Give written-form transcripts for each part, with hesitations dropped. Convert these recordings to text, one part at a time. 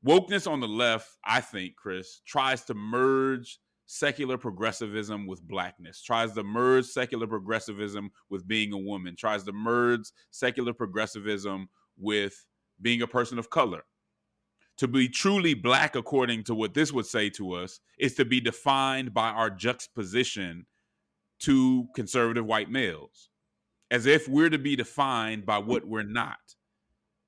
wokeness on the left, I think, Chris, tries to merge secular progressivism with blackness, tries to merge secular progressivism with being a woman, tries to merge secular progressivism with being a person of color. To be truly black, according to what this would say to us, is to be defined by our juxtaposition to conservative white males, as if we're to be defined by what we're not,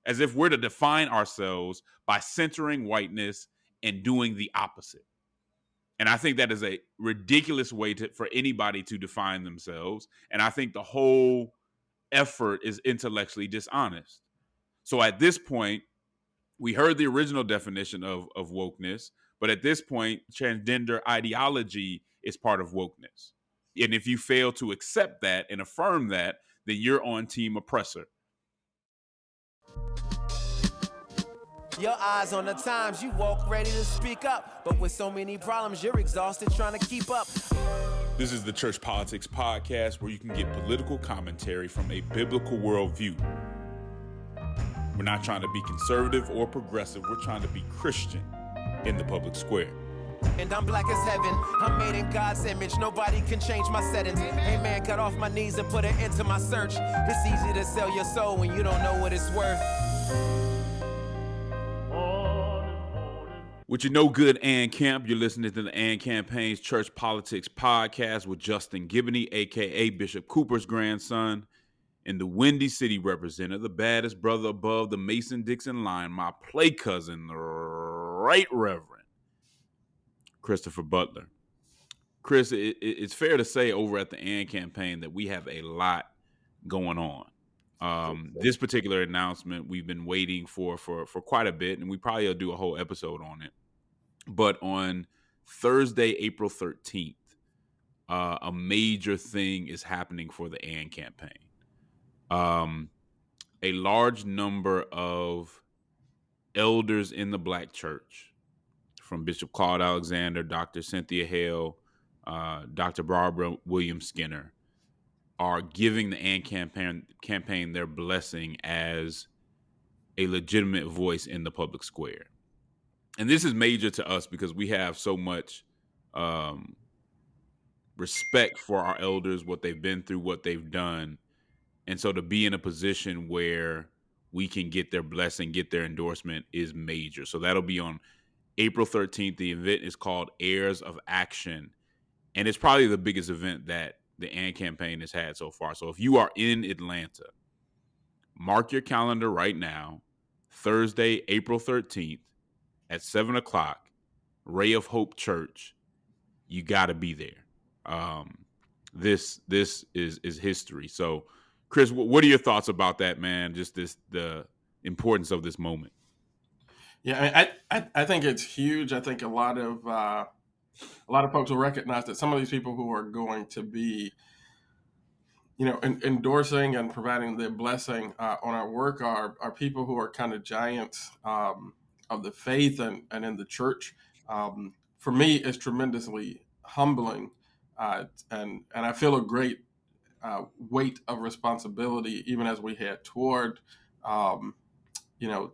as if we're to define ourselves by centering whiteness and doing the opposite. And I think that is a ridiculous way for anybody to define themselves. And I think the whole effort is intellectually dishonest. So at this point, we heard the original definition of wokeness, but at this point, transgender ideology is part of wokeness. And if you fail to accept that and affirm that, then you're on team oppressor. Your eyes on the times, you walk ready to speak up. But with so many problems, you're exhausted trying to keep up. This is the Church Politics Podcast, where you can get political commentary from a biblical worldview. We're not trying to be conservative or progressive. We're trying to be Christian in the public square. And I'm black as heaven. I'm made in God's image. Nobody can change my settings. Hey man, cut off my knees and put an end to my search. It's easy to sell your soul when you don't know what it's worth. With your no good Ann Camp, you're listening to the Ann Campaign's Church Politics Podcast with Justin Giboney, a.k.a. Bishop Cooper's grandson, and the Windy City representative, the baddest brother above the Mason-Dixon line, my play cousin, the Right Reverend Christopher Butler. Chris, it's fair to say over at the Ann Campaign that we have a lot going on. This particular announcement we've been waiting for quite a bit, and we probably will do a whole episode on it. But on Thursday, April 13th, a major thing is happening for the Ann Campaign. A large number of elders in the Black church, from Bishop Claude Alexander, Dr. Cynthia Hale, Dr. Barbara Williams Skinner, are giving the Ann campaign their blessing as a legitimate voice in the public square. And this is major to us because we have so much respect for our elders, what they've been through, what they've done. And so to be in a position where we can get their blessing, get their endorsement is major. So that'll be on April 13th. The event is called Heirs of Action. And it's probably the biggest event that the Ann campaign has had so far. So if you are in Atlanta, mark your calendar right now, Thursday, April 13th at 7 o'clock, Ray of Hope Church. You got to be there. This is history. So, Chris, what are your thoughts about that, man? Just the importance of this moment. Yeah, I think it's huge. I think a lot of folks will recognize that some of these people who are going to be, endorsing and providing the blessing on our work are people who are kind of giants of the faith and in the church. For me, it's tremendously humbling, and I feel a great weight of responsibility even as we head toward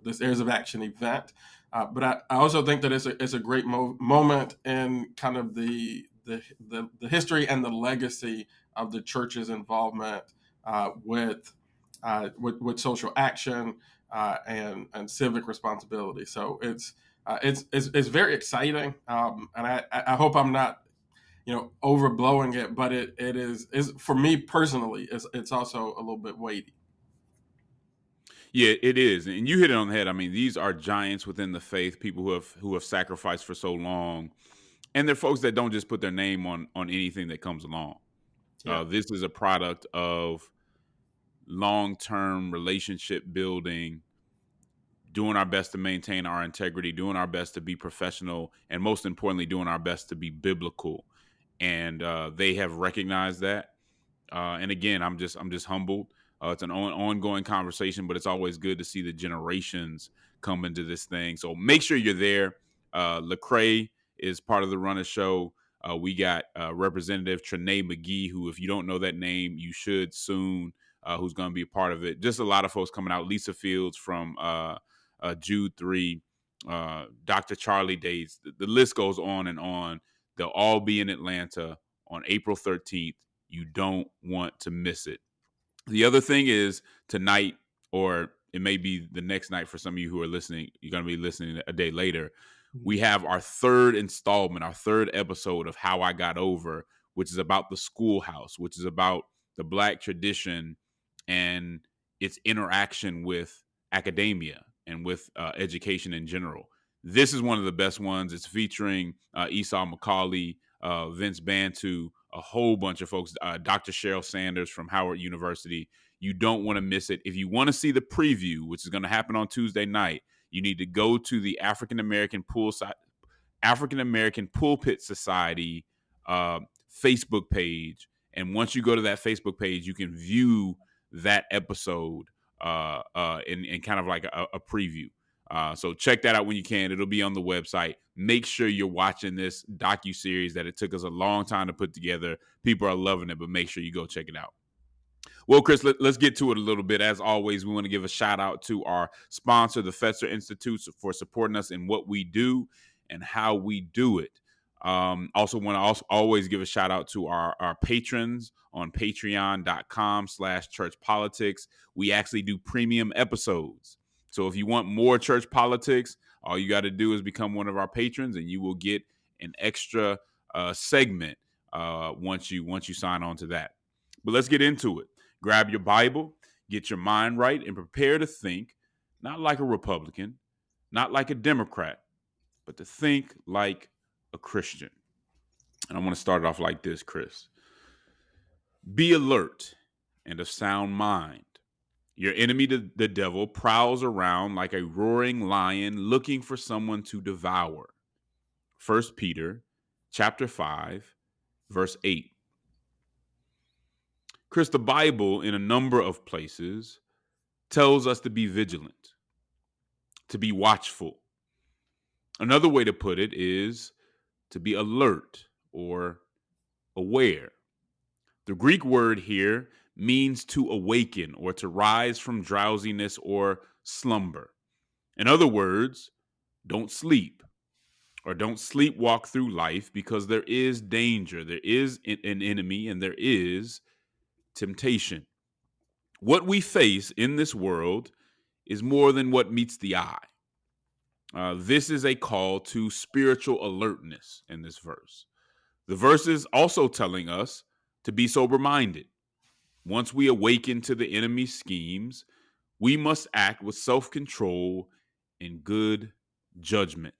this Heirs of Action event. But I also think that it's a great moment in kind of the history and the legacy of the church's involvement with social action and civic responsibility. So it's very exciting, and I hope I'm not overblowing it, but it is for me personally. It's also a little bit weighty. Yeah, it is, and you hit it on the head. I mean, these are giants within the faith, people who have sacrificed for so long, and they're folks that don't just put their name on anything that comes along. Yeah. This is a product of long-term relationship building, doing our best to maintain our integrity, doing our best to be professional, and most importantly, doing our best to be biblical. And they have recognized that. And again, I'm just humbled. It's an ongoing conversation, but it's always good to see the generations come into this thing. So make sure you're there. Lecrae is part of the Runner Show. We got Representative Trenae McGee, who, if you don't know that name, you should soon, who's going to be a part of it. Just a lot of folks coming out. Lisa Fields from Jude 3. Dr. Charlie Days. The list goes on and on. They'll all be in Atlanta on April 13th. You don't want to miss it. The other thing is tonight, or it may be the next night for some of you who are listening, you're going to be listening a day later. We have our third installment, our third episode of How I Got Over, which is about the schoolhouse, which is about the Black tradition and its interaction with academia and with education in general. This is one of the best ones. It's featuring Esau McCauley, Vince Bantu, a whole bunch of folks, Dr. Cheryl Sanders from Howard University. You don't want to miss it. If you want to see the preview, which is going to happen on Tuesday night, you need to go to the African American Pulpit Society Facebook page, and once you go to that Facebook page, you can view that episode in kind of like a preview. So check that out when you can. It'll be on the website. Make sure you're watching this docu-series that it took us a long time to put together. People are loving it, but make sure you go check it out. Well, Chris, let's get to it a little bit. As always, we want to give a shout out to our sponsor, the Fetzer Institute, for supporting us in what we do and how we do it. Also want to always give a shout out to our patrons on patreon.com/churchpolitics. We actually do premium episodes. So if you want more church politics, all you got to do is become one of our patrons, and you will get an extra segment once you sign on to that. But let's get into it. Grab your Bible, get your mind right, and prepare to think, not like a Republican, not like a Democrat, but to think like a Christian. And I want to start it off like this, Chris. Be alert and of sound mind. Your enemy, the devil, prowls around like a roaring lion looking for someone to devour. 1 Peter chapter 5, verse 8. Chris, the Bible, in a number of places, tells us to be vigilant, to be watchful. Another way to put it is to be alert or aware. The Greek word here means to awaken or to rise from drowsiness or slumber. In other words, don't sleep or don't sleepwalk through life, because there is danger, there is an enemy, and there is temptation. What we face in this world is more than what meets the eye. This is a call to spiritual alertness in this verse. The verse is also telling us to be sober-minded. Once we awaken to the enemy's schemes, we must act with self-control and good judgment.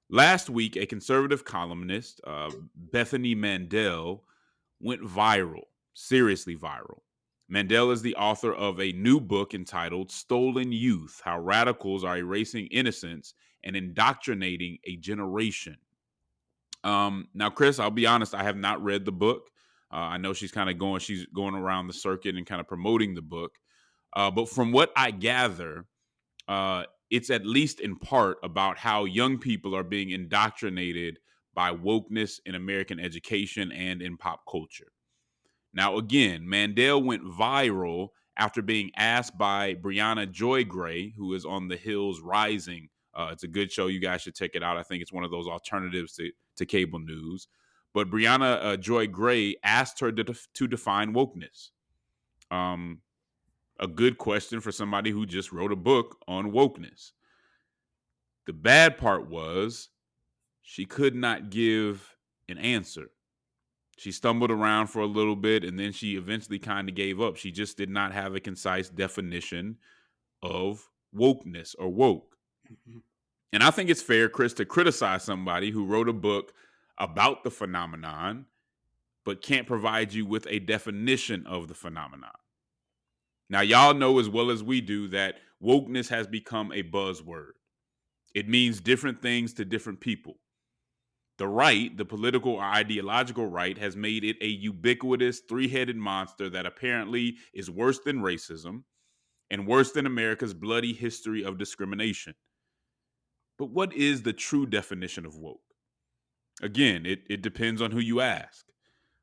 Last week, a conservative columnist, Bethany Mandel, went viral, seriously viral. Mandel is the author of a new book entitled Stolen Youth: How Radicals Are Erasing Innocence and Indoctrinating a Generation. Now, Chris, I'll be honest, I have not read the book. I know she's going around the circuit and kind of promoting the book. But from what I gather, it's at least in part about how young people are being indoctrinated by wokeness in American education and in pop culture. Now, again, Mandel went viral after being asked by Brianna Joy Gray, who is on The Hills Rising. It's a good show. You guys should check it out. I think it's one of those alternatives to cable news. But Brianna Joy Gray asked her to define wokeness. A good question for somebody who just wrote a book on wokeness. The bad part was she could not give an answer. She stumbled around for a little bit, and then she eventually kind of gave up. She just did not have a concise definition of wokeness or woke. Mm-hmm. And I think it's fair, Chris, to criticize somebody who wrote a book about the phenomenon, but can't provide you with a definition of the phenomenon. Now, y'all know as well as we do that wokeness has become a buzzword. It means different things to different people. The right, the political or ideological right, has made it a ubiquitous three-headed monster that apparently is worse than racism and worse than America's bloody history of discrimination. But what is the true definition of woke? Again, it depends on who you ask.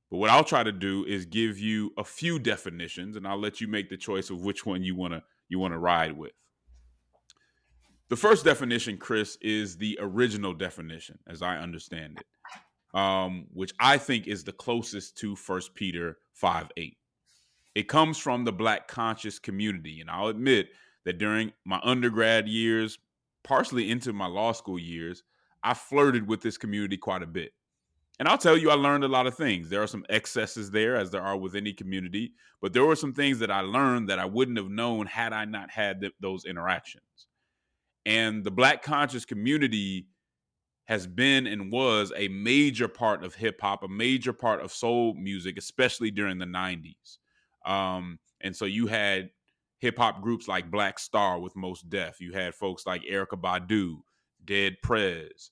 But what I'll try to do is give you a few definitions, and I'll let you make the choice of which one you want to ride with. The first definition, Chris, is the original definition, as I understand it, which I think is the closest to First Peter 5:8. It comes from the Black conscious community, and I'll admit that during my undergrad years, partially into my law school years, I flirted with this community quite a bit. And I'll tell you, I learned a lot of things. There are some excesses there, as there are with any community, but there were some things that I learned that I wouldn't have known had I not had those interactions. And the Black conscious community has been and was a major part of hip hop, a major part of soul music, especially during the 90s. And so you had hip hop groups like Black Star with Most Def. You had folks like Erica Badu, Dead Prez,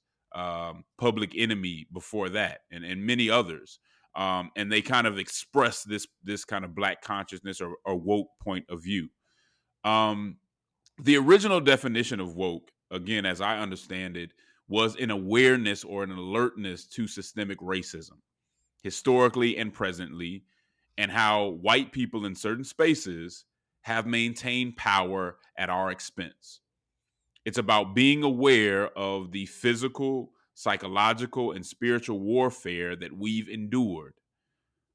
Public Enemy before that, and many others. And they kind of express this kind of Black consciousness or woke point of view. Um, the original definition of woke, again, as I understand it, was an awareness or an alertness to systemic racism, historically and presently, and how white people in certain spaces have maintained power at our expense. It's about being aware of the physical, psychological, and spiritual warfare that we've endured.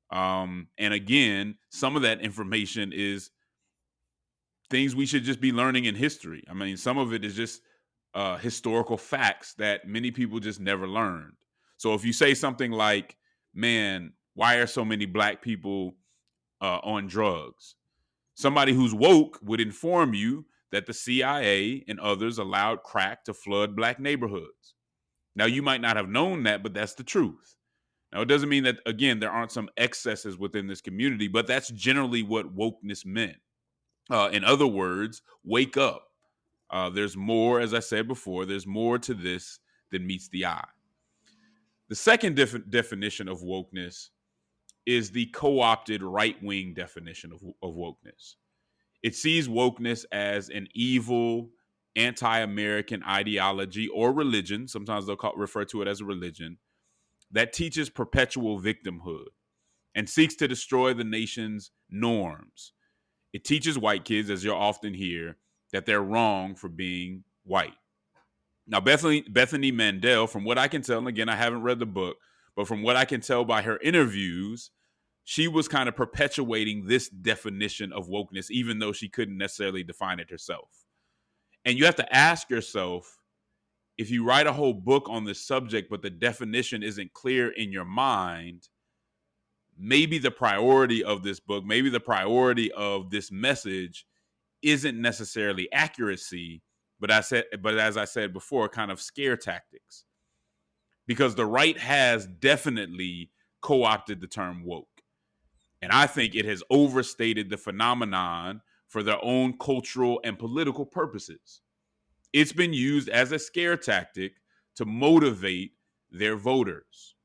And again, some of that information is things we should just be learning in history. I mean, some of it is just historical facts that many people just never learned. So if you say something like, man, why are so many black people on drugs? Somebody who's woke would inform you that the CIA and others allowed crack to flood black neighborhoods. Now, you might not have known that, but that's the truth. Now, it doesn't mean that, again, there aren't some excesses within this community, but that's generally what wokeness meant. In other words, wake up. There's more, as I said before, there's more to this than meets the eye. The second definition of wokeness is the co opted right wing definition of wokeness. It sees wokeness as an evil, anti American ideology or religion. Sometimes they'll refer to it as a religion that teaches perpetual victimhood and seeks to destroy the nation's norms. It teaches white kids, as you'll often hear, that they're wrong for being white. Now, Bethany Mandel, from what I can tell, and again, I haven't read the book, but from what I can tell by her interviews, she was kind of perpetuating this definition of wokeness, even though she couldn't necessarily define it herself. And you have to ask yourself, if you write a whole book on this subject, but the definition isn't clear in your mind, maybe the priority of this book, maybe the priority of this message isn't necessarily accuracy, but as I said before, kind of scare tactics. Because the right has definitely co-opted the term woke. And I think it has overstated the phenomenon for their own cultural and political purposes. It's been used as a scare tactic to motivate their voters.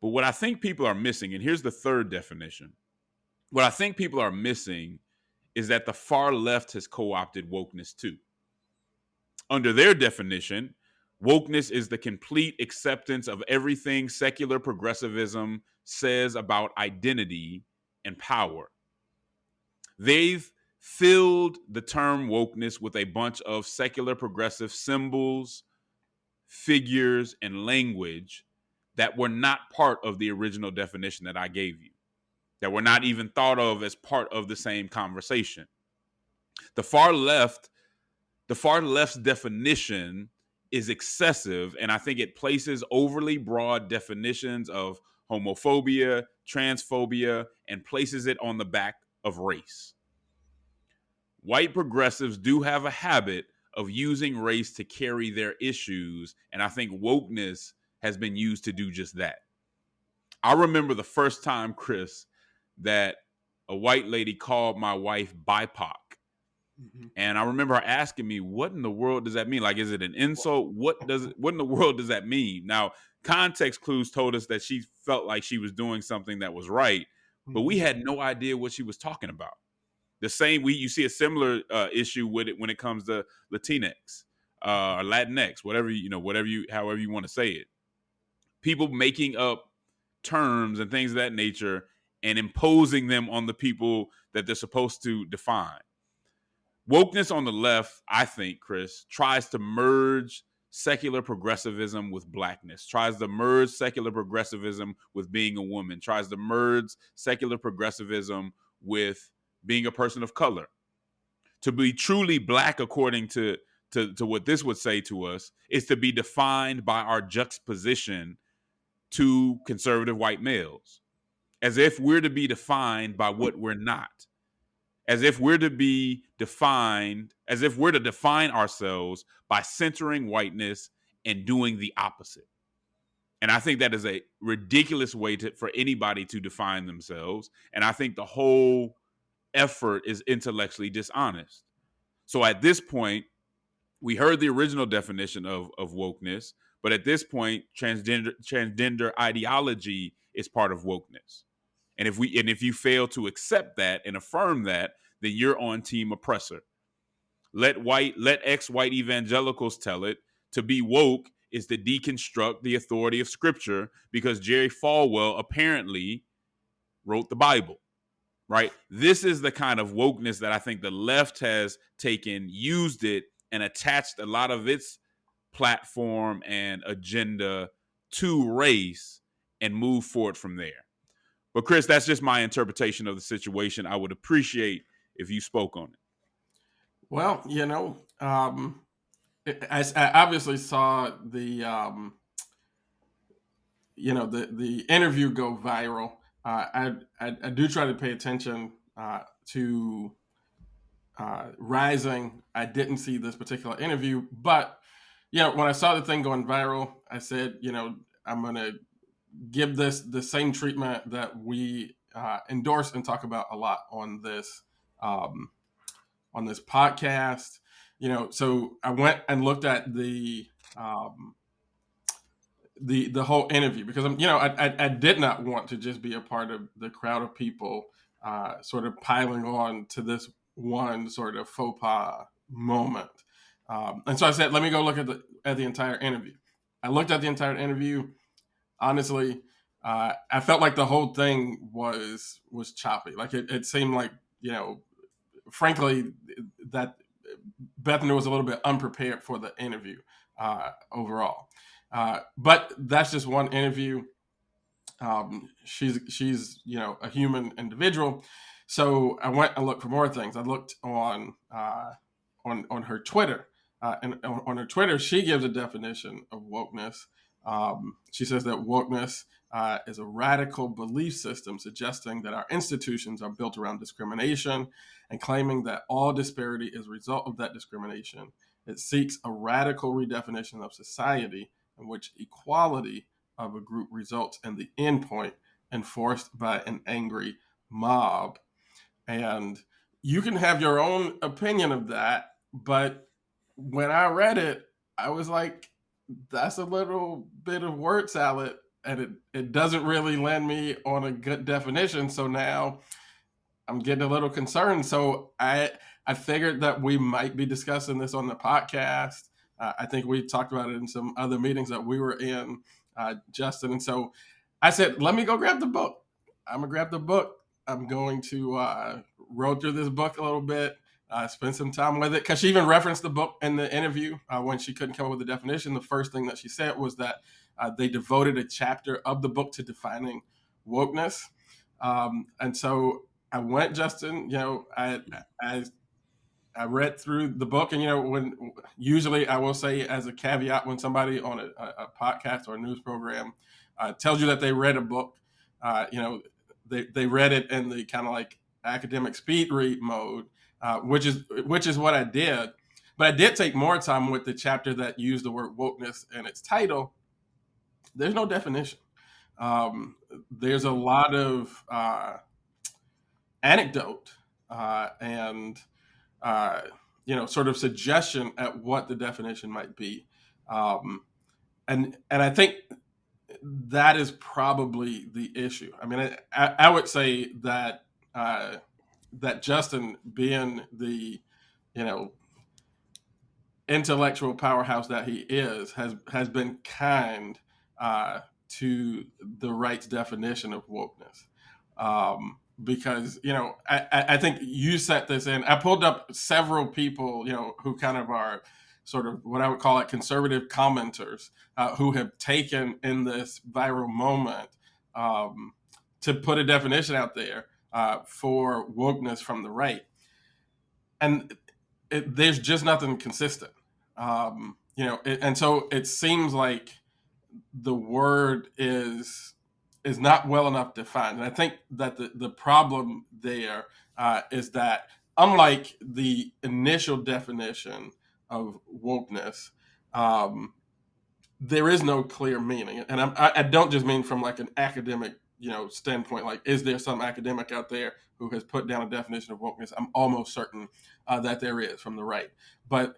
But what I think people are missing, and here's the third definition, what I think people are missing is that the far left has co-opted wokeness too. Under their definition, wokeness is the complete acceptance of everything secular progressivism says about identity and power. They've filled the term wokeness with a bunch of secular progressive symbols, figures, and language that were not part of the original definition that I gave you, that were not even thought of as part of the same conversation. The far left's definition is excessive, and I think it places overly broad definitions of homophobia, transphobia, and places it on the back of race. White progressives do have a habit of using race to carry their issues, and I think wokeness has been used to do just that. I remember the first time, Chris, that a white lady called my wife BIPOC. Mm-hmm. And I remember her asking me, what in the world does that mean? Like, is it an insult? What in the world does that mean? Now, context clues told us that she felt like she was doing something that was right, but we had no idea what she was talking about. The same, you see a similar issue with it when it comes to Latinx or Latinx, however you want to say it. People making up terms and things of that nature and imposing them on the people that they're supposed to define. Wokeness on the left, I think, Chris, tries to merge secular progressivism with blackness, tries to merge secular progressivism with being a woman, tries to merge secular progressivism with being a person of color. To be truly black, according to what this would say to us, is to be defined by our juxtaposition to conservative white males, as if we're to be defined by what we're not, as if we're to be defined, as if we're to define ourselves by centering whiteness and doing the opposite. And I think that is a ridiculous way for anybody to define themselves. And I think the whole effort is intellectually dishonest. So at this point, we heard the original definition of wokeness, but at this point, transgender ideology is part of wokeness. And if you fail to accept that and affirm that, then you're on team oppressor. Let ex-white evangelicals tell it. To be woke is to deconstruct the authority of scripture, because Jerry Falwell apparently wrote the Bible. Right? This is the kind of wokeness that I think the left has taken, used it, and attached a lot of its platform and agenda to race and move forward from there. But Chris, that's just my interpretation of the situation. I would appreciate if you spoke on it. Well, I obviously saw the interview go viral. I do try to pay attention to Rising. I didn't see this particular interview, but when I saw the thing going viral, I said, I'm going to give this the same treatment that we endorse and talk about a lot on this podcast. So I went and looked at the whole interview, because I did not want to just be a part of the crowd of people sort of piling on to this one sort of faux pas moment. And so I said, let me go look at the entire interview. I looked at the entire interview. Honestly, I felt like the whole thing was choppy. Like it seemed like, frankly, that Bethany was a little bit unprepared for the interview overall. But that's just one interview. She's a human individual. So I went and looked for more things. I looked on her Twitter, and on her Twitter, she gives a definition of wokeness. She says that wokeness is a radical belief system suggesting that our institutions are built around discrimination, and claiming that all disparity is a result of that discrimination. It seeks a radical redefinition of society in which equality of a group results in the endpoint enforced by an angry mob. And you can have your own opinion of that, but when I read it, I was like, that's a little bit of word salad, and it doesn't really land me on a good definition. So now I'm getting a little concerned. So I figured that we might be discussing this on the podcast. I think we talked about it in some other meetings that we were in, Justin. And so I said, let me go grab the book. I'm going to grab the book. I'm going to roll through this book a little bit, spend some time with it. Because she even referenced the book in the interview when she couldn't come up with a definition. The first thing that she said was that they devoted a chapter of the book to defining wokeness. And so I went, Justin, I read through the book, and when usually I will say as a caveat, when somebody on a podcast or a news program tells you that they read a book, they read it in the kind of like academic speed read mode, which is what I did. But I did take more time with the chapter that used the word wokeness in its title. There's no definition. There's a lot of anecdote and sort of suggestion at what the definition might be, and I think that is probably the issue. I mean, I would say that that Justin, being the intellectual powerhouse that he is, has been kind to the right's definition of wokeness. because I think you set this in. I pulled up several people who kind of are sort of what I would call like conservative commenters who have taken in this viral moment um, to put a definition out there for wokeness from the right, and there's just nothing consistent. And so it seems like the word is not well enough defined. And I think that the problem there is that unlike the initial definition of wokeness, um, there is no clear meaning. And I don't just mean from like an academic standpoint. Like, is there some academic out there who has put down a definition of wokeness? I'm almost certain that there is from the right. But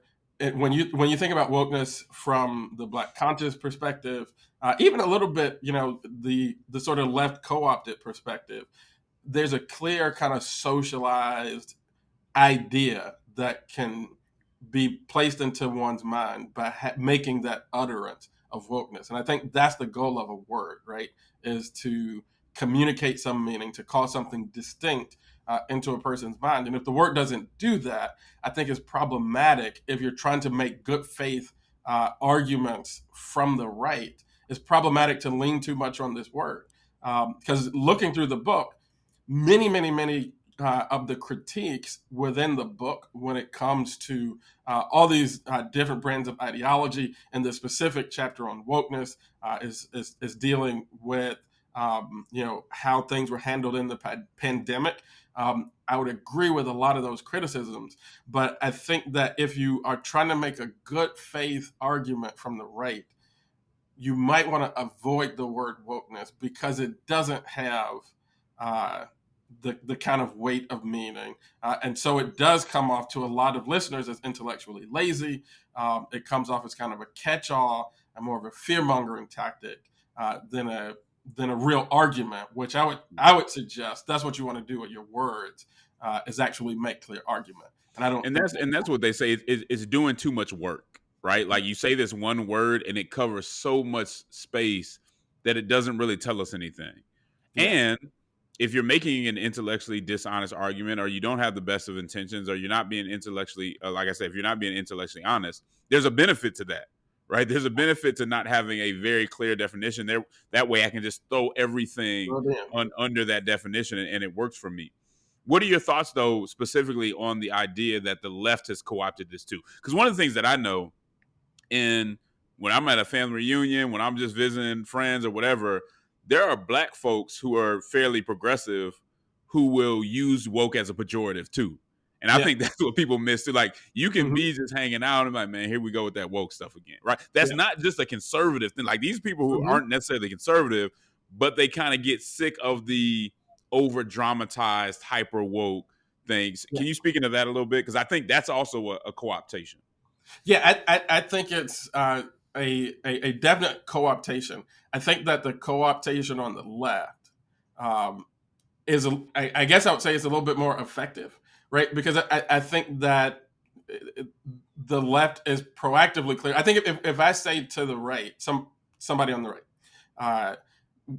when you think about wokeness from the Black conscious perspective, even a little bit, the sort of left co-opted perspective, there's a clear kind of socialized idea that can be placed into one's mind by making that utterance of wokeness. And I think that's the goal of a word, right? Is to communicate some meaning, to call something distinct into a person's mind. And if the word doesn't do that, I think it's problematic if you're trying to make good faith arguments from the right. It's problematic to lean too much on this word. Because looking through the book, many of the critiques within the book when it comes to all these different brands of ideology, and the specific chapter on wokeness is dealing with how things were handled in the pandemic. I would agree with a lot of those criticisms, but I think that if you are trying to make a good faith argument from the right, you might want to avoid the word wokeness because it doesn't have uh, the kind of weight of meaning. And so it does come off to a lot of listeners as intellectually lazy. It comes off as kind of a catch-all and more of a fear-mongering tactic than a real argument, which I would suggest that's what you want to do with your words, is actually make clear argument. And I don't And think that's what they say. It's doing too much work, right? Like, you say this one word and it covers so much space that it doesn't really tell us anything. yeah. And if you're making an intellectually dishonest argument, or you don't have the best of intentions, or you're not being intellectually, like I said, if you're not being intellectually honest, there's a benefit to that, right? There's a benefit to not having a very clear definition there. That way I can just throw everything Well, then, under that definition, and it works for me. What are your thoughts, though, specifically on the idea that the left has co-opted this too? Because one of the things that I know, in when I'm at a family reunion, when I'm just visiting friends or whatever, there are black folks who are fairly progressive who will use woke as a pejorative too. And I yeah. think that's what people miss too. Like, you can Hmm. be just hanging out and like, man, here we go with that woke stuff again, right? That's Yeah. not just a conservative thing. Like, these people who Hmm. aren't necessarily conservative, but they kind of get sick of the over dramatized, hyper woke things. Yeah. Can you speak into that a little bit? Because I think that's also a co-optation. Yeah, I think it's a definite co-optation. I think that the co-optation on the left um, I guess I would say it's a little bit more effective, right? Because I think that the left is proactively clear. I think if I say to the right, somebody on the right, uh,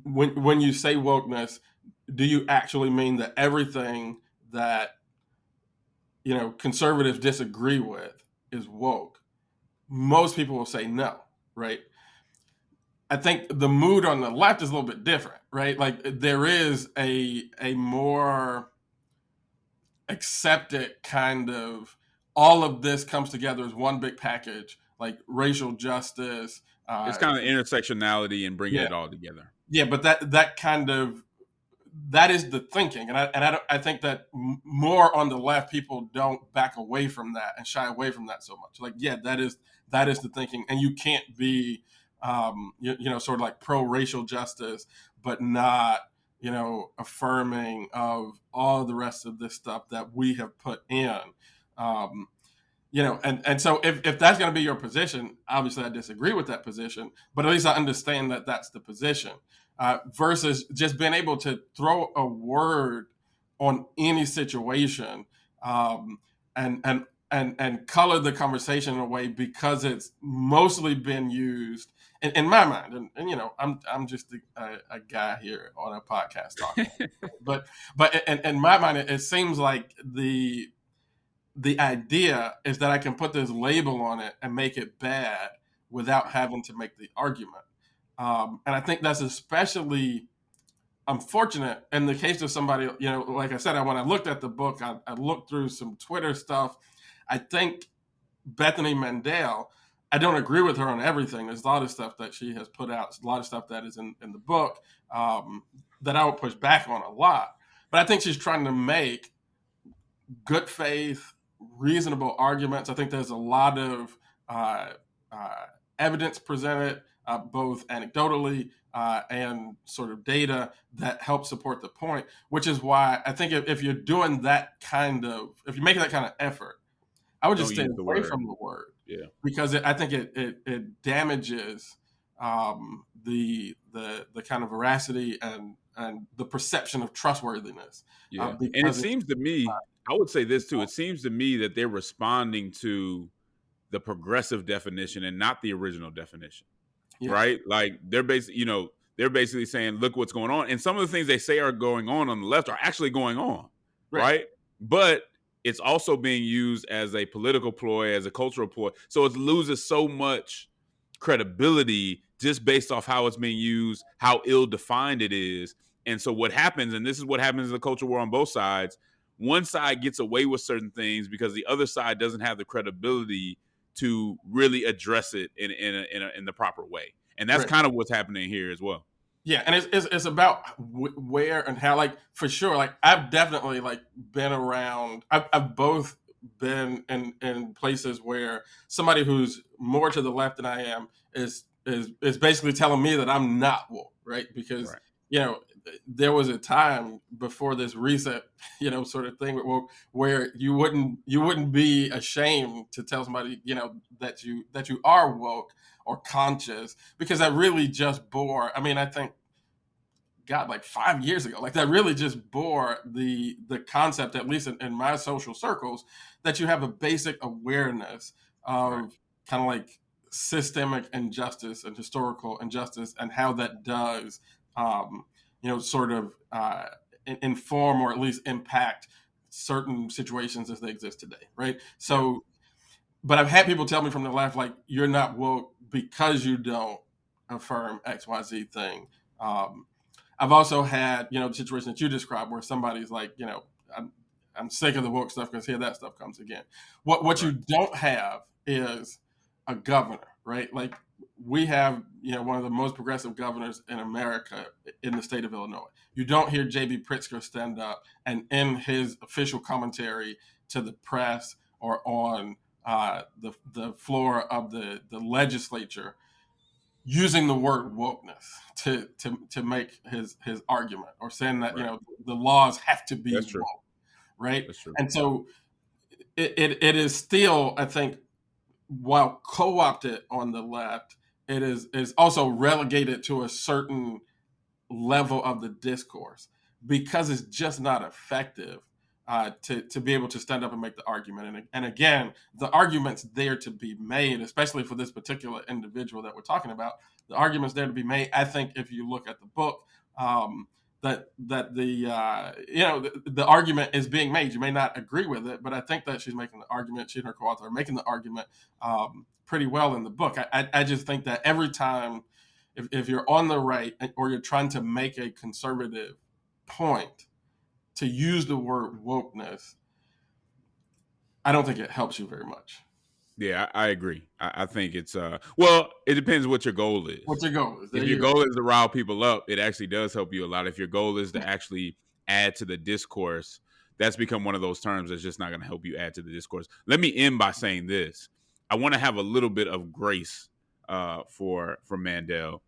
when you say wokeness, do you actually mean that everything that conservatives disagree with is woke? Most people will say no, right? I think the mood on the left is a little bit different, right? Like, there is a more accepted kind of, all of this comes together as one big package, like racial justice. It's kind of intersectionality and bringing Yeah, it all together. yeah, but that kind of, that is the thinking, and I think that more on the left, people don't back away from that and shy away from that so much. Like, yeah, that is the thinking, and you can't be, sort of like pro racial justice, but not, affirming of all the rest of this stuff that we have put in. Um, and so if that's going to be your position, obviously I disagree with that position, but at least I understand that that's the position, versus just being able to throw a word on any situation, um, and and color the conversation in a way because it's mostly been used in my mind. And I'm just a guy here on a podcast talking, but in my mind, it seems like the idea is that I can put this label on it and make it bad without having to make the argument. And I think that's especially unfortunate in the case of somebody, like I said, when I looked at the book, I looked through some Twitter stuff. I think Bethany Mandel, I don't agree with her on everything. There's a lot of stuff that she has put out, a lot of stuff that is in the book that I would push back on a lot. But I think she's trying to make good faith, reasonable arguments. I think there's a lot of uh, uh, evidence presented, both anecdotally and sort of data that help support the point, which is why I think if you're doing that if you're making that kind of effort, I would just Don't stay use the away word. from the word Yeah. because I think it damages the kind of veracity and the perception of trustworthiness Yeah. And it because it's seems to me, I would say this too. It seems to me that they're responding to the progressive definition and not the original definition. yeah, Right? Like they're basically saying, look what's going on. And some of the things they say are going on the left are actually going on. right. Right? But it's also being used as a political ploy, as a cultural ploy. So it loses so much credibility just based off how it's being used, how ill-defined it is. And so what happens, and this is what happens in the culture war on both sides, one side gets away with certain things because the other side doesn't have the credibility to really address it in the proper way. And that's Right. kind of what's happening here as well. Yeah, and it's about where and how. Like for sure, like I've definitely like been around. I've both been in places where somebody who's more to the left than I am is basically telling me that I'm not woke, right? Because Right. you know there was a time before this reset, sort of thing with woke, where you wouldn't be ashamed to tell somebody that you are woke or conscious because that really just bore. I mean, I think God, like 5 years ago, like that really just bore the concept, at least in my social circles, that you have a basic awareness Right. of kind of like systemic injustice and historical injustice and how that does, sort of inform or at least impact certain situations as they exist today, right? Yeah. So, but I've had people tell me from the left, like, you're not woke because you don't affirm XYZ thing. Um, I've also had, the situation that you described where somebody's like, I'm, I'm sick of the woke stuff because here that stuff comes again. What Right. you don't have is a governor, right? Like we have, one of the most progressive governors in America in the state of Illinois. You don't hear J.B. Pritzker stand up and in his official commentary to the press or on the floor of the legislature using the word wokeness to make his argument or saying that Right. the laws have to be That's true. woke, right? That's true. And so it is still, I think, while co-opted on the left, it is also relegated to a certain level of the discourse because it's just not effective to be able to stand up and make the argument. And again, the argument's there to be made, especially for this particular individual that we're talking about. The argument's there to be made. I think if you look at the book, that the argument is being made. You may not agree with it, but I think that she's making the argument. She and her co-author are making the argument pretty well in the book. I just think that every time if you're on the right or you're trying to make a conservative point, to use the word wokeness, I don't think it helps you very much. Yeah, I agree. I think it's well, it depends what your goal What's is. your goal? There If your you go. goal is to rile people up, it actually does help you a lot. If your goal is to actually add to the discourse, that's become one of those terms that's just not going to help you add to the discourse. Let me end by saying this: I want to have a little bit of grace for Mandel.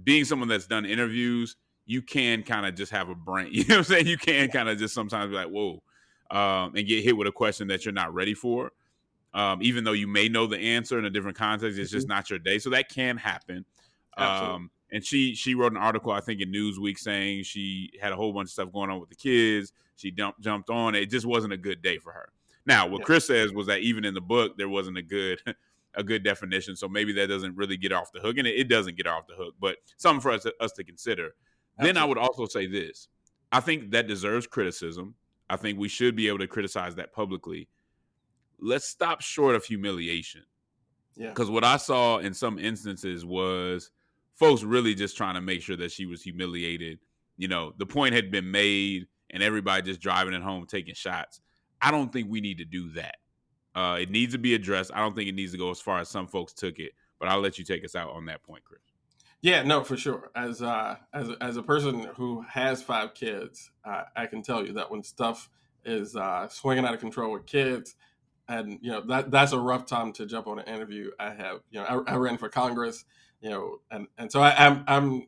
Being someone that's done interviews, you can kind of just have a brain. You know what I'm saying? You can kind of just sometimes be like, "Whoa," and get hit with a question that you're not ready for. Even though you may know the answer in a different context, it's just Mhm. not your day. So that can happen. Absolutely. And she wrote an article, I think, in Newsweek saying she had a whole bunch of stuff going on with the kids. She jumped on. It just wasn't a good day for her. Now, what Yeah, Chris says was that even in the book, there wasn't a good a good definition. So maybe that doesn't really get off the hook, and it doesn't get off the hook, but something for us to consider. Then I would absolutely. also say this: I think that deserves criticism. I think we should be able to criticize that publicly. Let's stop short of humiliation, Yeah, because what I saw in some instances was folks really just trying to make sure that she was humiliated. You know, the point had been made, and everybody just driving it home, taking shots. I don't think we need to do that. It needs to be addressed. I don't think it needs to go as far as some folks took it, but I'll let you take us out on that point, Chris. yeah, no, for sure. As a person who has 5 kids, I can tell you that when stuff is swinging out of control with kids, and that's a rough time to jump on an interview. I have, I ran for Congress, and so I'm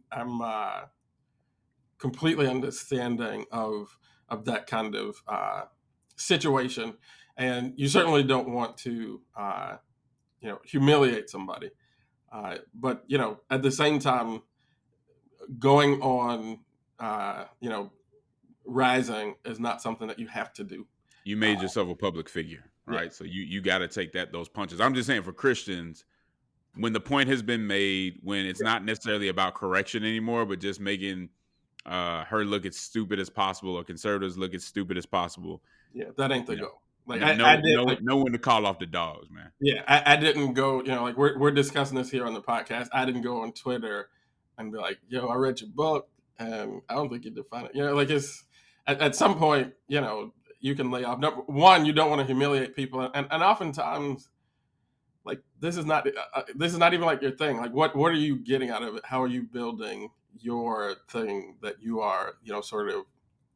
completely understanding of that kind of situation, and you certainly don't want to humiliate somebody, but at the same time, going on, rising is not something that you have to do. You Uh, made yourself a public figure, yeah, right? So you got to take those punches. I'm just saying for Christians, when the point has been made, when it's yeah, not necessarily about correction anymore, but just making her look as stupid as possible, or conservatives look as stupid as possible. yeah, that ain't the You know, goal. Like I did, no one to call off the dogs, man. yeah, I didn't go, like we're discussing this here on the podcast. I didn't go on Twitter and be like, yo, I read your book and I don't think you define it. Like it's at some point, you can lay off. Number one, you don't want to humiliate people. And oftentimes, like this is not even like your thing. Like what are you getting out of it? How are you building your thing that you are, sort of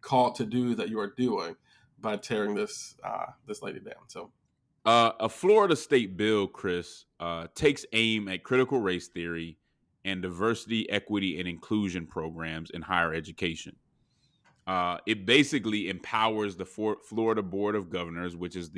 called to do, that you are doing by tearing this lady down? So A Florida state bill, Chris, takes aim at critical race theory and diversity, equity, and inclusion programs in higher education. It basically empowers the Florida Board of Governors, which is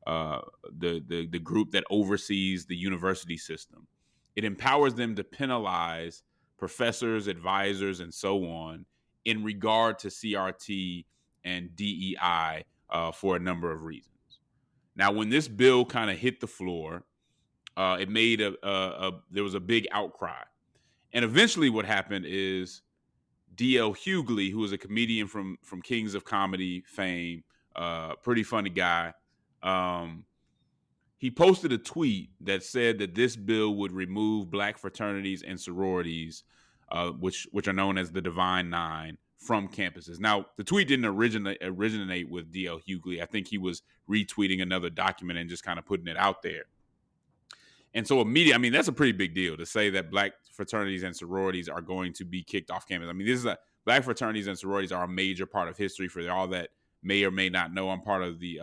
uh, the group that oversees the university system. It empowers them to penalize professors, advisors, and so on in regard to CRT and DEI for a number of reasons. Now, when this bill kind of hit the floor, it made there was a big outcry, and eventually, what happened is D.L. Hughley, who is a comedian from Kings of Comedy fame, pretty funny guy. He posted a tweet that said that this bill would remove black fraternities and sororities, which are known as the Divine Nine, from campuses. Now, the tweet didn't originate with D.L. Hughley. I think he was retweeting another document and just kind of putting it out there. And so immediately, I mean, that's a pretty big deal to say that black fraternities and sororities are going to be kicked off campus. I mean, black fraternities and sororities are a major part of history. For all that may or may not know, I'm part of the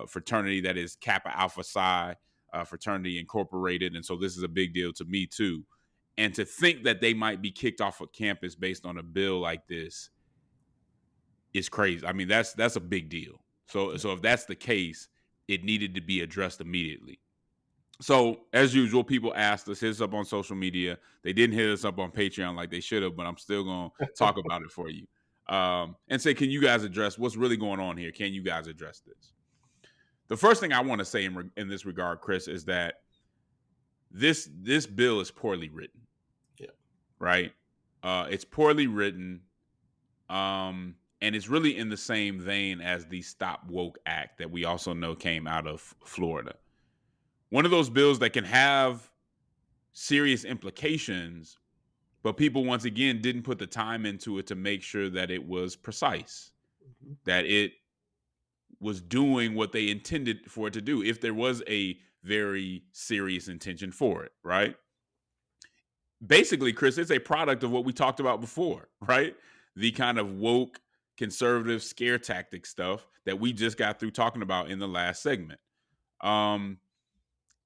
fraternity that is Kappa Alpha Psi Fraternity Incorporated, and so this is a big deal to me too. And to think that they might be kicked off of campus based on a bill like this is crazy. I mean, that's a big deal. So if that's the case, it needed to be addressed immediately. So, as usual, people asked us, hit us up on social media. They didn't hit us up on Patreon like they should have, but I'm still going to talk about it for you. And say, can you guys address what's really going on here? Can you guys address this? The first thing I want to say in this regard, Chris, is that this bill is poorly written. yeah, Right? It's poorly written. And it's really in the same vein as the Stop Woke Act that we also know came out of Florida. One of those bills that can have serious implications, but people once again didn't put the time into it to make sure that it was precise, mm-hmm. that it was doing what they intended for it to do, if there was a very serious intention for it, right? Basically, Chris, it's a product of what we talked about before, right? The kind of woke, conservative scare tactic stuff that we just got through talking about in the last segment.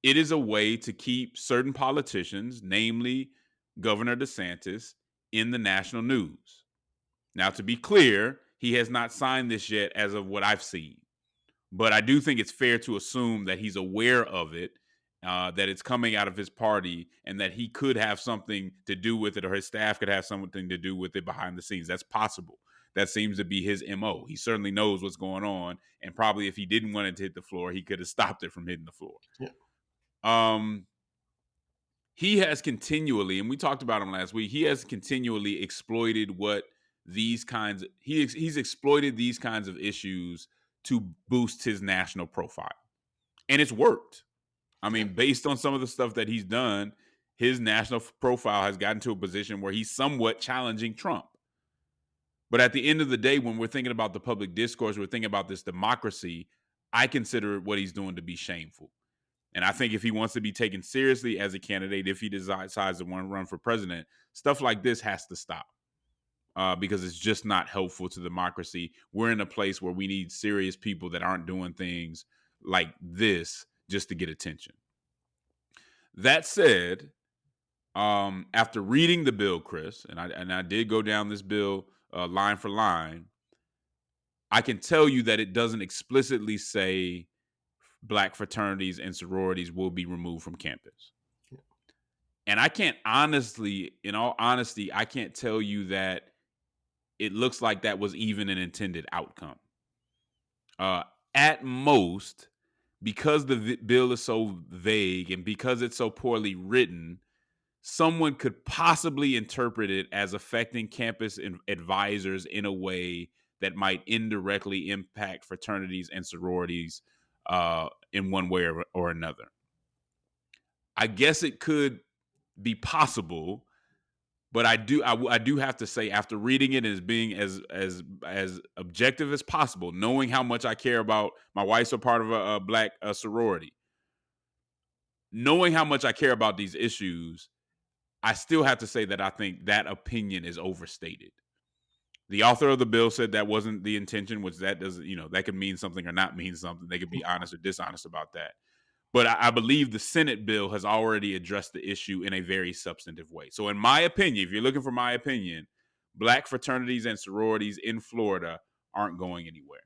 It is a way to keep certain politicians, namely Governor DeSantis, in the national news. Now, to be clear, he has not signed this yet as of what I've seen. But I do think it's fair to assume that he's aware of it, that it's coming out of his party, and that he could have something to do with it, or his staff could have something to do with it behind the scenes. That's possible. That seems to be his MO. He certainly knows what's going on, and probably if he didn't want it to hit the floor, he could have stopped it from hitting the floor. Yeah. He has continually, and we talked about him last week, he has continually exploited what these kinds of, he's exploited these kinds of issues to boost his national profile. And it's worked. I Yeah. mean, based on some of the stuff that he's done, his national profile has gotten to a position where he's somewhat challenging Trump. But at the end of the day, when we're thinking about the public discourse, we're thinking about this democracy, I consider what he's doing to be shameful. And I think if he wants to be taken seriously as a candidate, if he decides to want to run for president, stuff like this has to stop because it's just not helpful to democracy. We're in a place where we need serious people that aren't doing things like this just to get attention. That said, after reading the bill, Chris, and I did go down this bill line for line, I can tell you that it doesn't explicitly say Black fraternities and sororities will be removed from campus. And I can't honestly, in all honesty, I can't tell you that it looks like that was even an intended outcome. At most, because the bill is so vague and because it's so poorly written, someone could possibly interpret it as affecting campus advisors in a way that might indirectly impact fraternities and sororities in one way or another. I guess it could be possible, but I do have to say, after reading it as being as objective as possible, knowing how much I care about, my wife's a part of a Black sorority, knowing how much I care about these issues, I still have to say that I think that opinion is overstated. The author of the bill said that wasn't the intention, which that doesn't, that could mean something or not mean something. They could be honest or dishonest about that. But I believe the Senate bill has already addressed the issue in a very substantive way. So in my opinion, if you're looking for my opinion, Black fraternities and sororities in Florida aren't going anywhere.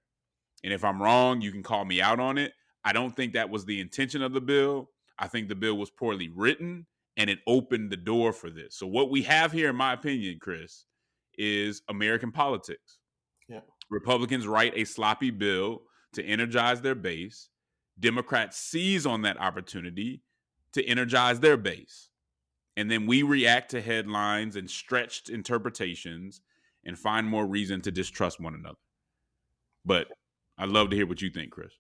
And if I'm wrong, you can call me out on it. I don't think that was the intention of the bill. I think the bill was poorly written and it opened the door for this. So what we have here, in my opinion, Chris, is American politics. Yeah. Republicans write a sloppy bill to energize their base. Democrats seize on that opportunity to energize their base. And then we react to headlines and stretched interpretations and find more reason to distrust one another. But I'd love to hear what you think, Chris.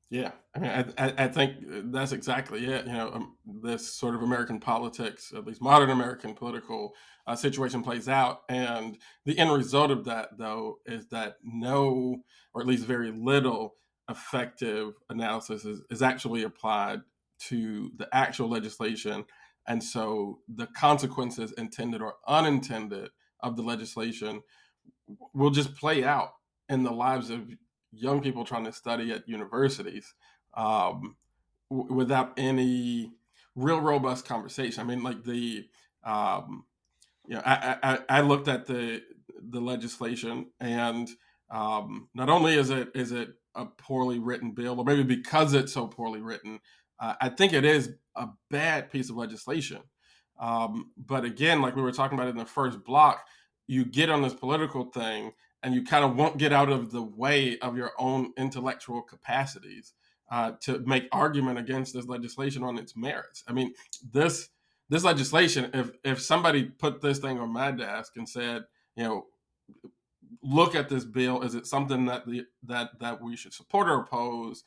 Yeah, I mean, I think that's exactly it. This sort of American politics, at least modern American political situation, plays out, and the end result of that, though, is that no, or at least very little, effective analysis is actually applied to the actual legislation, and so the consequences, intended or unintended, of the legislation will just play out in the lives of young people trying to study at universities without any real robust conversation. I mean, like I looked at the legislation, and not only is it a poorly written bill, or maybe because it's so poorly written, I think it is a bad piece of legislation. But again, like we were talking about in the first block, you get on this political thing and you kind of won't get out of the way of your own intellectual capacities to make argument against this legislation on its merits. I mean, this legislation, if somebody put this thing on my desk and said, look at this bill, is it something that we should support or oppose,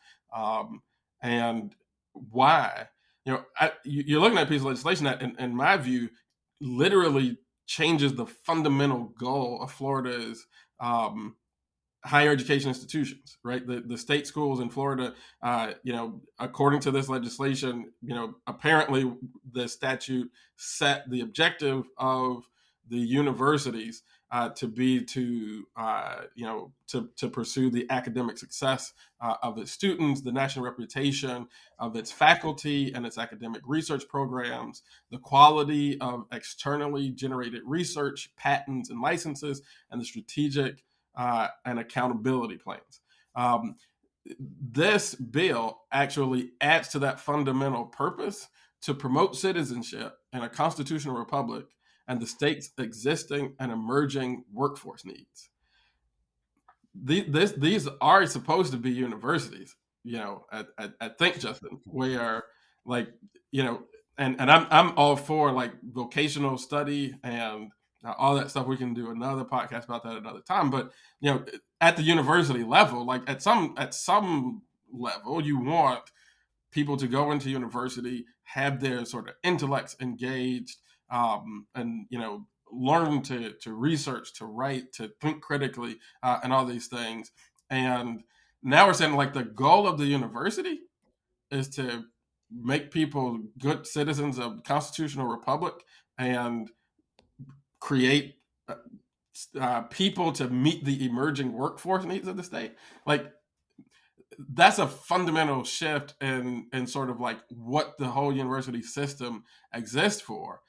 and why? You're looking at a piece of legislation that, in my view, literally changes the fundamental goal of Florida's higher education institutions, right? The state schools in Florida, according to this legislation, apparently the statute set the objective of the universities to be to pursue the academic success of its students, the national reputation of its faculty and its academic research programs, the quality of externally generated research, patents, and licenses, and the strategic and accountability plans. This bill actually adds to that fundamental purpose to promote citizenship in a constitutional republic and the state's existing and emerging workforce needs. these are supposed to be universities, I think, Justin, where, like, you know, and I'm all for like vocational study and all that stuff. We can do another podcast about that another time. But at the university level, like at some level, you want people to go into university, have their sort of intellects engaged, and learn to research, to write, to think critically, and all these things. And now we're saying like the goal of the university is to make people good citizens of the constitutional republic and create people to meet the emerging workforce needs of the state. Like, that's a fundamental shift in sort of like what the whole university system exists for.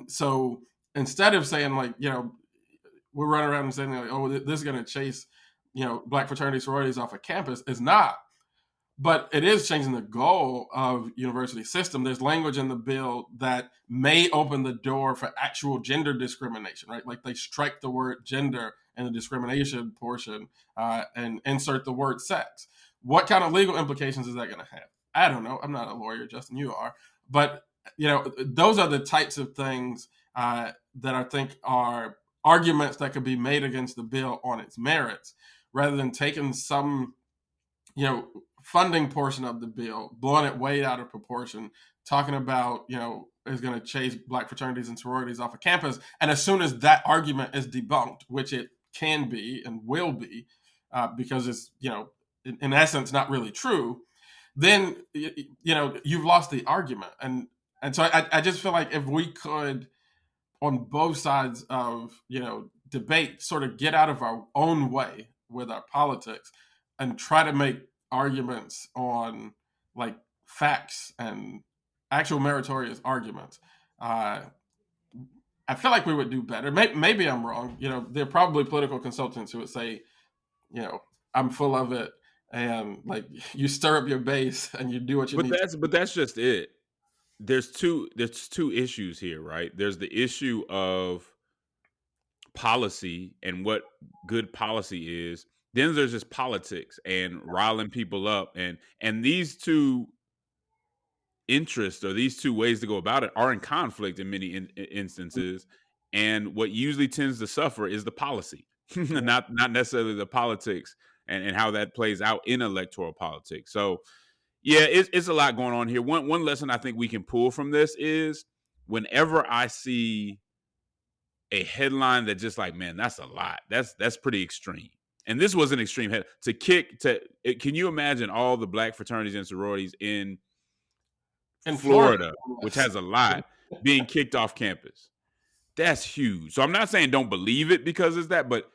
So instead of saying like, we're running around and saying like, oh, this is going to chase, black fraternity sororities off of campus, is not. But it is changing the goal of university system. There's language in the bill that may open the door for actual gender discrimination, right? Like they strike the word gender in the discrimination portion, and insert the word sex. What kind of legal implications is that going to have? I don't know. I'm not a lawyer, Justin. You are, but those are the types of things that I think are arguments that could be made against the bill on its merits, rather than taking some funding portion of the bill, blowing it way out of proportion, talking about, is going to chase black fraternities and sororities off of campus. And as soon as that argument is debunked, which it can be and will be, because it's, in essence, not really true, then, you've lost the argument. And so I just feel like if we could, on both sides of, debate, sort of get out of our own way with our politics and try to make arguments on like facts and actual meritorious arguments. I feel like we would do better. Maybe I'm wrong. There are probably political consultants who would say, I'm full of it, and like you stir up your base and you do what you But need. that's just it. There's two issues here, right? There's the issue of policy and what good policy is. Then there's just politics and riling people up, and these two interests or these two ways to go about it are in conflict in many instances. And what usually tends to suffer is the policy, not necessarily the politics, and how that plays out in electoral politics. So yeah, it's a lot going on here. One lesson I think we can pull from this is whenever I see a headline that just like, man, that's a lot. That's pretty extreme. And this was an extreme head to kick to. Can you imagine all the black fraternities and sororities in In Florida, Florida, which has a lot, being kicked off campus? That's huge. So I'm not saying don't believe it because it's that, but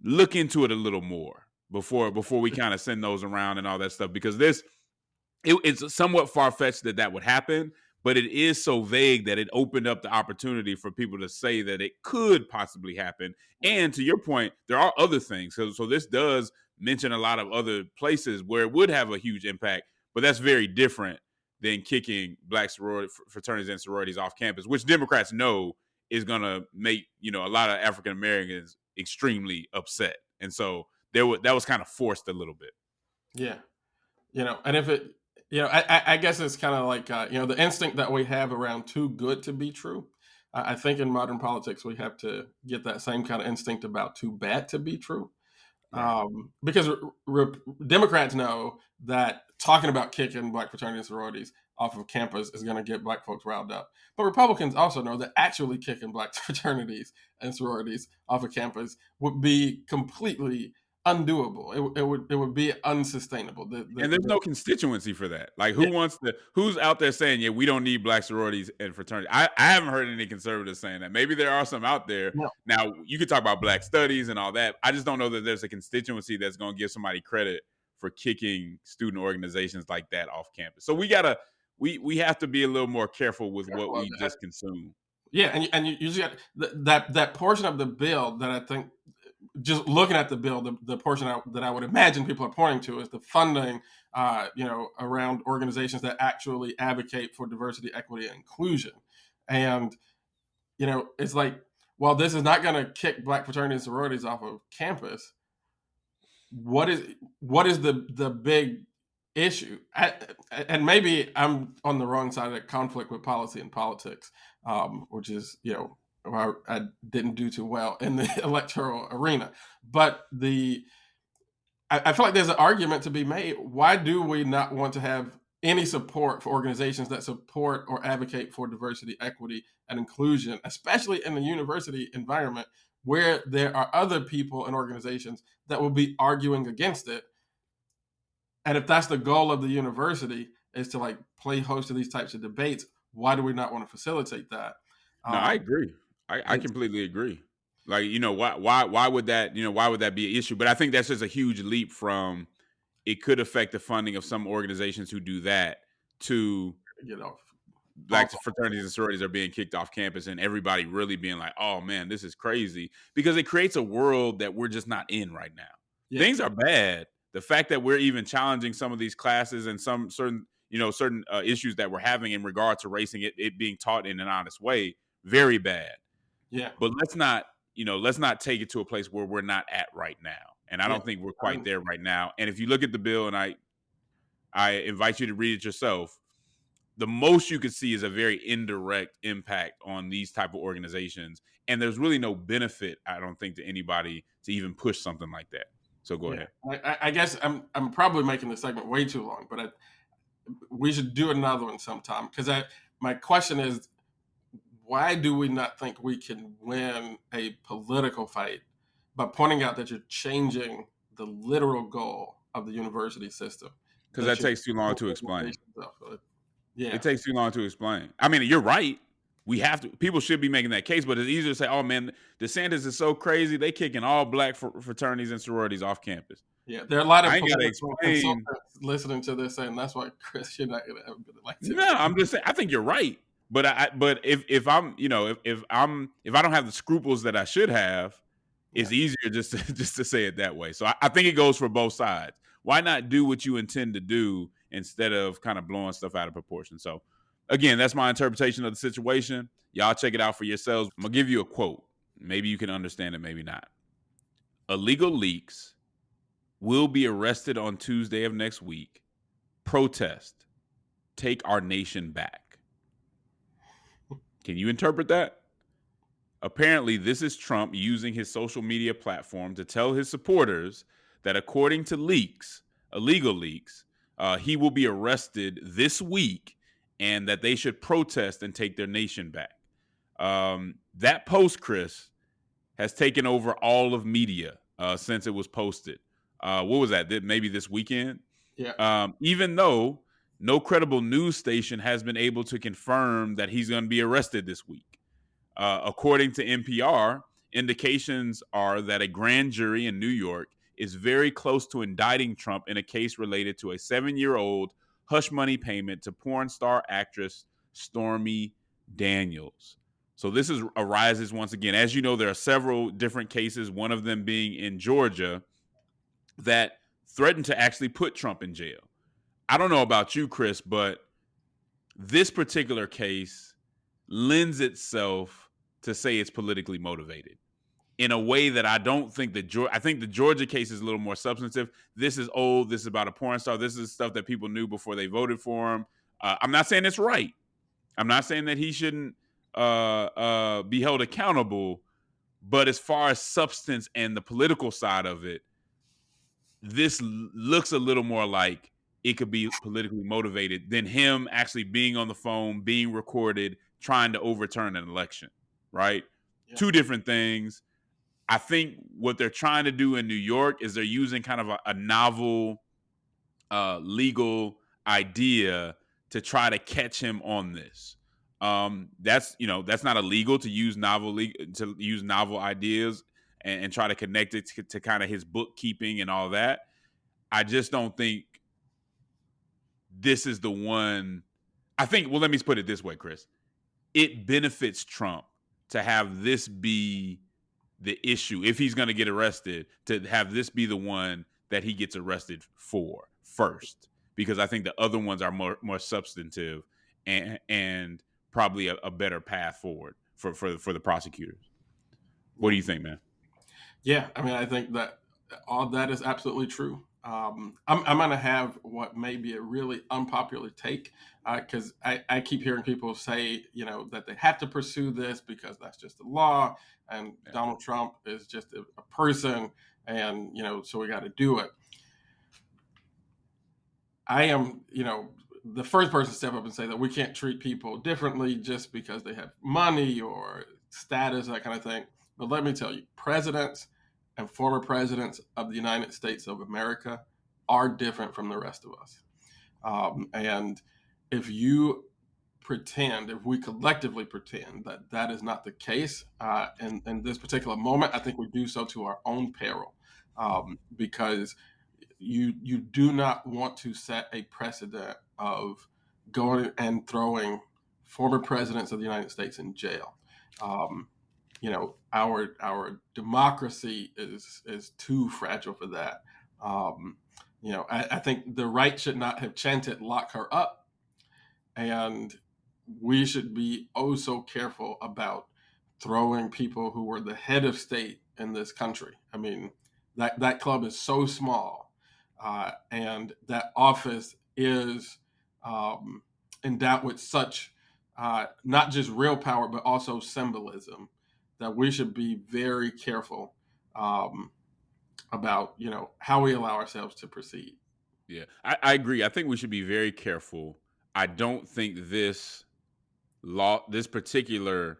look into it a little more before we kind of send those around and all that stuff, because it's somewhat far-fetched that would happen, but it is so vague that it opened up the opportunity for people to say that it could possibly happen. And to your point, there are other things. So this does mention a lot of other places where it would have a huge impact, but that's very different than kicking black fraternities and sororities off campus, which Democrats know is going to make a lot of African Americans extremely upset. And so that was kind of forced a little bit. Yeah. And if it, I guess it's kind of like, the instinct that we have around too good to be true. I think in modern politics, we have to get that same kind of instinct about too bad to be true. Right. Because Democrats know that talking about kicking black fraternities and sororities off of campus is going to get black folks riled up. But Republicans also know that actually kicking black fraternities and sororities off of campus would be completely undoable. It would be unsustainable. And there's no constituency for that. Like, Yeah, who's out there saying, yeah, we don't need black sororities and fraternities? I haven't heard any conservatives saying that. Maybe there are some out there. no, Now, you could talk about black studies and all that. I just don't know that there's a constituency that's going to give somebody credit for kicking student organizations like that off campus. So we have to be a little more careful with what careful of we that. just consume. Yeah, and you just got that portion of the bill that I think, just looking at the bill, the portion that I would imagine people are pointing to is the funding, around organizations that actually advocate for diversity, equity, and inclusion. And, it's like, well, this is not going to kick black fraternities and sororities off of campus. what is what is the big issue? And maybe I'm on the wrong side of that conflict with policy and politics, which is I didn't do too well in the electoral arena. But I feel like there's an argument to be made. Why do we not want to have any support for organizations that support or advocate for diversity, equity, and inclusion, especially in the university environment where there are other people and organizations that will be arguing against it? And if that's the goal of the university, is to like play host to these types of debates, why do we not want to facilitate that? No, I Um, agree. I it's completely agree. Like, why would that, why would that be an issue? But I think that's just a huge leap from it could affect the funding of some organizations who do that to you know, like also, fraternities and sororities are being kicked off campus and everybody really being like, oh man, this is crazy, because it creates a world that we're just not in right now. yeah, Things are bad. The fact that we're even challenging some of these classes and some certain issues that we're having in regard to racing, it being taught in an honest way, very bad. yeah, But let's not take it to a place where we're not at right now. And I yeah. don't think we're I quite mean, there right now. And if you look at the bill, and I invite you to read it yourself, the most you could see is a very indirect impact on these type of organizations, and there's really no benefit, I don't think, to anybody to even push something like that. So go yeah. ahead. I guess I'm probably making the segment way too long, but we should do another one sometime because my question is, why do we not think we can win a political fight by pointing out that you're changing the literal goal of the university system? Because That that you're takes too long to explain. yeah, It takes too long to explain. I mean, you're right. We have to. People should be making that case, but it's easier to say, "Oh man, DeSantis is so crazy. They kicking all black fraternities and sororities off campus." yeah. There are a lot I of ain't got to political explain. consultants listening to this, and that's why Chris, you're not going to ever be elected. No, I'm just saying. I think you're right, but if I'm if I don't have the scruples that I should have, Yeah, it's easier just to, just to say it that way. So I think it goes for both sides. Why not do what you intend to do instead of kind of blowing stuff out of proportion? So again, that's my interpretation of the situation. Y'all check it out for yourselves. I'm gonna give you a quote. Maybe you can understand it, maybe not. Illegal leaks will be arrested on Tuesday of next week. Protest. Take our nation back. Can you interpret that? Apparently, this is Trump using his social media platform to tell his supporters that, according to leaks, illegal leaks, he will be arrested this week and that they should protest and take their nation back. That post, Chris, has taken over all of media since it was posted. What was that? Maybe this weekend? yeah, Even though no credible news station has been able to confirm that he's going to be arrested this week. According to NPR, indications are that a grand jury in New York is very close to indicting Trump in a case related to a 7-year-old hush money payment to porn star actress Stormy Daniels. So this arises once again. As you know, there are several different cases, one of them being in Georgia, that threatened to actually put Trump in jail. I don't know about you, Chris, but this particular case lends itself to say it's politically motivated in a way that I don't think I think the Georgia case is a little more substantive. This is old. This is about a porn star. This is stuff that people knew before they voted for him. I'm not saying it's right. I'm not saying that he shouldn't be held accountable. But as far as substance and the political side of it, this looks a little more like it could be politically motivated than him actually being on the phone, being recorded, trying to overturn an election, right? yeah, Two different things. I think what they're trying to do in New York is they're using kind of a novel legal idea to try to catch him on this. That's not illegal to use novel ideas and try to connect it to kind of his bookkeeping and all that. I just don't think this is the one. I think, well, let me put it this way, Chris. It benefits Trump to have this be the issue, if he's going to get arrested, to have this be the one that he gets arrested for first, because I think the other ones are more substantive and probably a better path forward for the prosecutors. What yeah. do you think, man? Yeah, I mean, I think that All that is absolutely true. I'm going to have what may be a really unpopular take, because I keep hearing people say, that they have to pursue this because that's just the law, and Yeah. Donald Trump is just a person, and so we got to do it. I am, the first person to step up and say that we can't treat people differently just because they have money or status, that kind of thing. But let me tell you, presidents and former presidents of the United States of America are different from the rest of us. And if you if we collectively pretend that that is not the case, in this particular moment, I think we do so to our own peril, because you do not want to set a precedent of going and throwing former presidents of the United States in jail. Um, our democracy is too fragile for that. I think the right should not have chanted "lock her up," and we should be oh so careful about throwing people who were the head of state in this country. I mean, that club is so small, and that office is um, endowed with such not just real power but also symbolism, that we should be very careful um, about how we allow ourselves to proceed. Yeah, I agree. I think we should be very careful. I don't think this particular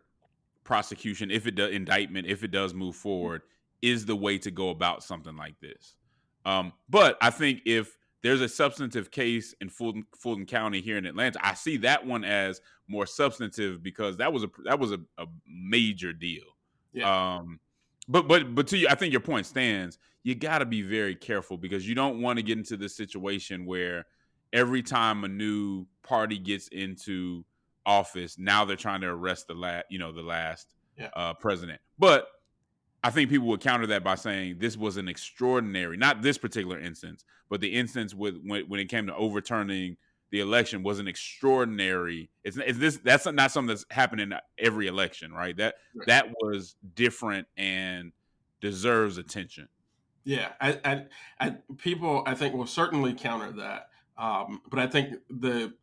prosecution, if it does indictment, if it does move forward, is the way to go about something like this. But I think if there's a substantive case in Fulton County here in Atlanta, I see that one as more substantive because that was a major deal. Yeah. Um, but to you, I think your point stands. You got to be very careful because you don't want to get into this situation where every time a new party gets into office, now they're trying to arrest the last Yeah. president. But I think people would counter that by saying this was an extraordinary, not this particular instance, but the instance when it came to overturning the election was an extraordinary. That's not something that's happening in every election, right? Right. That was different and deserves attention. Yeah, people I think will certainly counter that, but I think the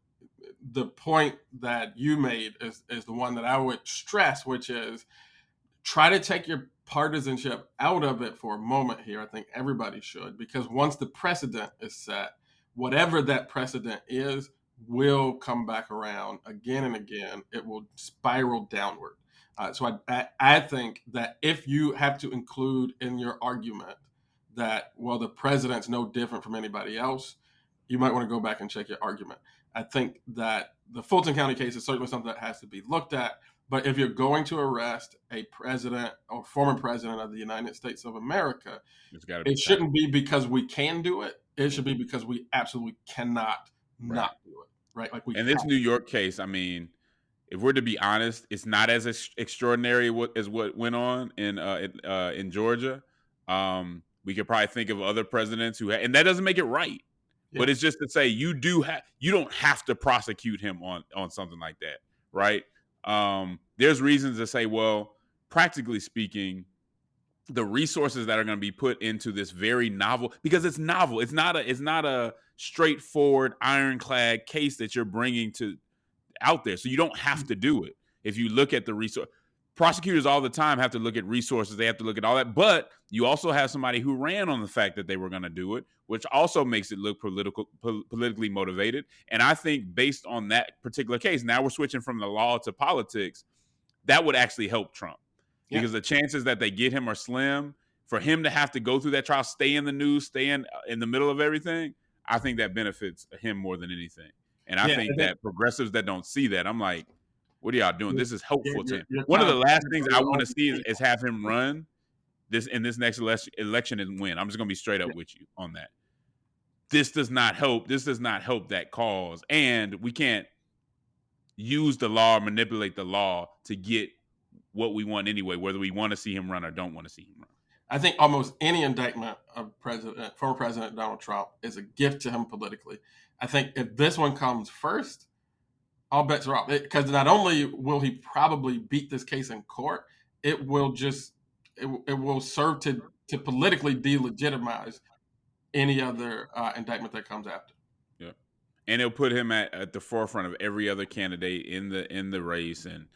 point that you made is the one that I would stress, which is try to take your partisanship out of it for a moment here. I think everybody should, because once the precedent is set, whatever that precedent is will come back around again and again. It will spiral downward. So I think that if you have to include in your argument that, well, the president's no different from anybody else, you might want to go back and check your argument. I think that the Fulton County case is certainly something that has to be looked at. But if you're going to arrest a president or former president of the United States of America, It's got to be it tight, shouldn't be because we can do it. It should be because we absolutely cannot right? not do it. Right? Like we And have. this New York case, I mean, if we're to be honest, it's not as extraordinary as what went on in Georgia. We could probably think of other presidents and that doesn't make it right. Yeah. But it's just to say you don't have to prosecute him on something like that, right? There's reasons to say, well, practically speaking, the resources that are going to be put into this very novel, because it's novel. It's not a straightforward ironclad case that you're bringing to out there. So you don't have to do it. If you look at the resource, prosecutors all the time have to look at resources. They have to look at all that. But you also have somebody who ran on the fact that they were going to do it, which also makes it look politically motivated. And I think based on that particular case, now we're switching from the law to politics. That would actually help Trump because the chances that they get him are slim. For him to have to go through that trial, stay in the news, stay in the middle of everything, I think that benefits him more than anything. And I Yeah. think that progressives that don't see that, I'm like, what are y'all doing? This is helpful to him. You're One of kind the of last fighting things for I your want own to see people. is have him run this next election and win. I'm just going to be straight up Yeah. with you on that. This does not help. This does not help that cause. And we can't use the law or manipulate the law to get what we want anyway, whether we want to see him run or don't want to see him run. I think almost any indictment of former President Donald Trump is a gift to him politically. I think if this one comes first, all bets are off. Because not only will he probably beat this case in court, it will serve to to politically delegitimize any other indictment that comes after. Yeah, and it'll put him at the forefront of every other candidate in the race. And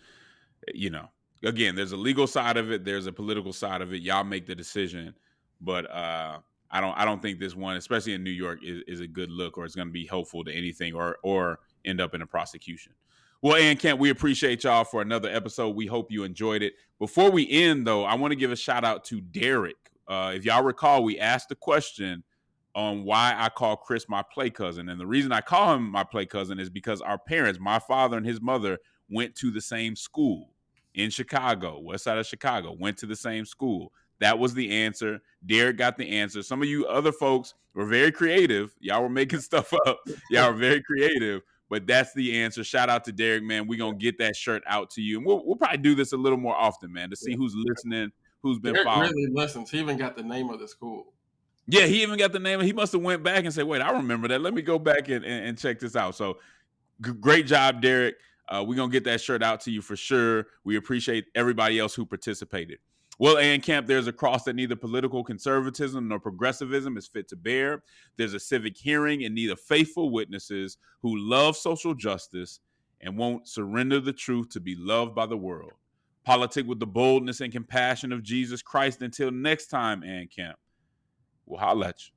again, there's a legal side of it, there's a political side of it. Y'all make the decision, but I don't think this one, especially in New York, is a good look, or it's going to be helpful to anything, or end up in a prosecution. Well, Ann Kemp, we appreciate y'all for another episode. We hope you enjoyed it. Before we end, though, I want to give a shout out to Derek. If y'all recall, we asked the question on why I call Chris my play cousin. And the reason I call him my play cousin is because our parents, my father and his mother, went to the same school in Chicago, west side of Chicago, went to the same school. That was the answer. Derek got the answer. Some of you other folks were very creative. Y'all were making stuff up. Y'all were very creative, but that's the answer. Shout out to Derek, man. We're going to get that shirt out to you. And we'll probably do this a little more often, man, to see who's listening, who's been Derek following. really listens. He even got the name of the school. Yeah, he even got the name. He must have went back and said, wait, I remember that. Let me go back and check this out. So great job, Derek. We're going to get that shirt out to you for sure. We appreciate everybody else who participated. Well, Ann Camp, there's a cross that neither political conservatism nor progressivism is fit to bear. There's a civic hearing and neither faithful witnesses who love social justice and won't surrender the truth to be loved by the world. Politic with the boldness and compassion of Jesus Christ. Until next time, Ann Camp, we'll holla at you.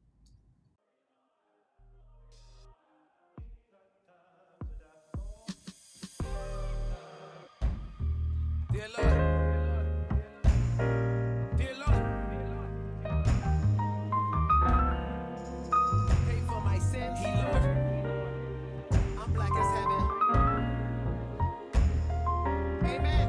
Dear Lord, dear Lord, pay for my sins, Lord. I'm black as heaven. Amen.